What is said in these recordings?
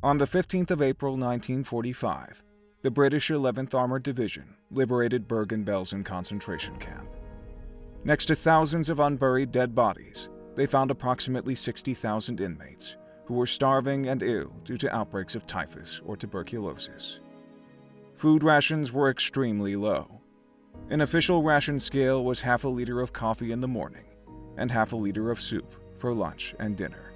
On the 15th of April 1945, the British 11th Armoured Division liberated Bergen Belsen concentration camp. Next to thousands of unburied dead bodies, they found approximately 60,000 inmates who were starving and ill due to outbreaks of typhus or tuberculosis. Food rations were extremely low. An official ration scale was half a liter of coffee in the morning and half a liter of soup for lunch and dinner.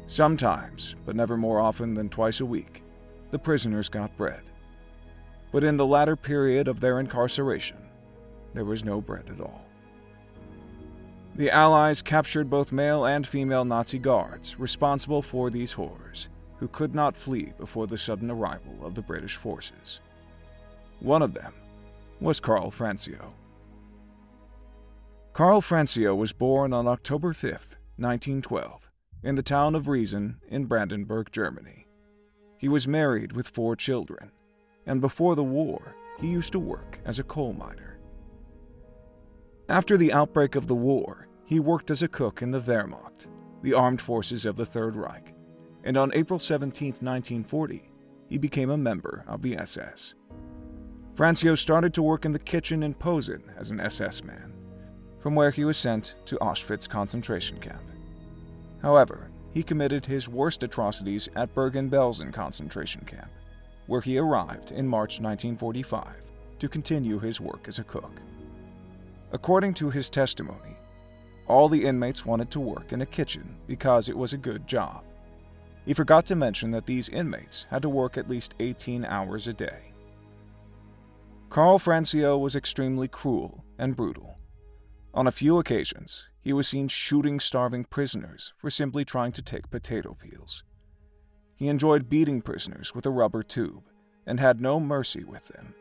Sometimes, but never more often than twice a week, the prisoners got bread. But in the latter period of their incarceration, there was no bread at all. The Allies captured both male and female Nazi guards responsible for these horrors, who could not flee before the sudden arrival of the British forces. One of them was Karl Francioh. Karl Francioh was born on October 5, 1912, in the town of Riesen in Brandenburg, Germany. He was married with 4 children, and before the war, he used to work as a coal miner. After the outbreak of the war, he worked as a cook in the Wehrmacht, the armed forces of the Third Reich, and on April 17, 1940, he became a member of the SS. Francioh started to work in the kitchen in Posen as an SS man, from where he was sent to Auschwitz concentration camp. However, he committed his worst atrocities at Bergen Belsen concentration camp, where he arrived in March 1945 to continue his work as a cook. According to his testimony, all the inmates wanted to work in a kitchen because it was a good job. He forgot to mention that these inmates had to work at least 18 hours a day. Karl Francioh was extremely cruel and brutal. On a few occasions, he was seen shooting starving prisoners for simply trying to take potato peels. He enjoyed beating prisoners with a rubber tube and had no mercy with them.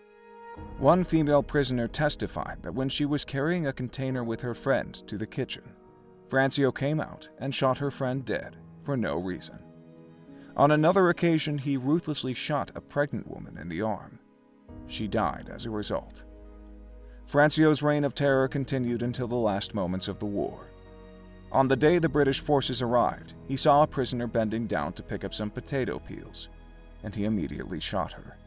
One female prisoner testified that when she was carrying a container with her friend to the kitchen, Francioh came out and shot her friend dead for no reason. On another occasion, he ruthlessly shot a pregnant woman in the arm. She died as a result. Francioh's reign of terror continued until the last moments of the war. On the day the British forces arrived, he saw a prisoner bending down to pick up some potato peels, and he immediately shot her.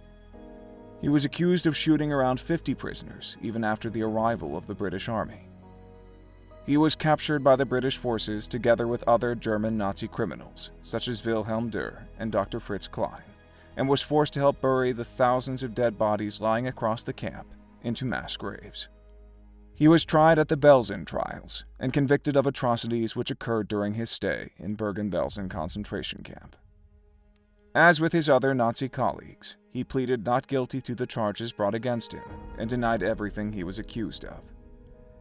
He was accused of shooting around 50 prisoners even after the arrival of the British Army. He was captured by the British forces together with other German Nazi criminals, such as Wilhelm Dürr and Dr. Fritz Klein, and was forced to help bury the thousands of dead bodies lying across the camp into mass graves. He was tried at the Belsen Trials and convicted of atrocities which occurred during his stay in Bergen Belsen concentration camp. As with his other Nazi colleagues, he pleaded not guilty to the charges brought against him and denied everything he was accused of.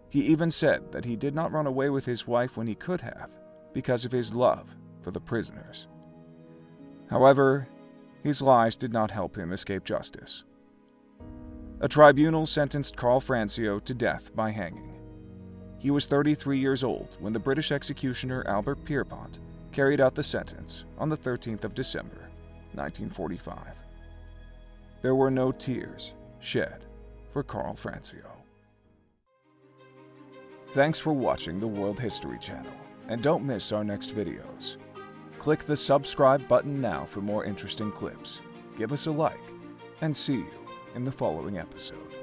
He even said that he did not run away with his wife when he could have because of his love for the prisoners. However, his lies did not help him escape justice. A tribunal sentenced Karl Francioh to death by hanging. He was 33 years old when the British executioner Albert Pierrepoint carried out the sentence on the 13th of December, 1945. There were no tears shed for Karl Francioh. Thanks for watching the World History Channel, and don't miss our next videos. Click the subscribe button now for more interesting clips. Give us a like, and see you in the following episode.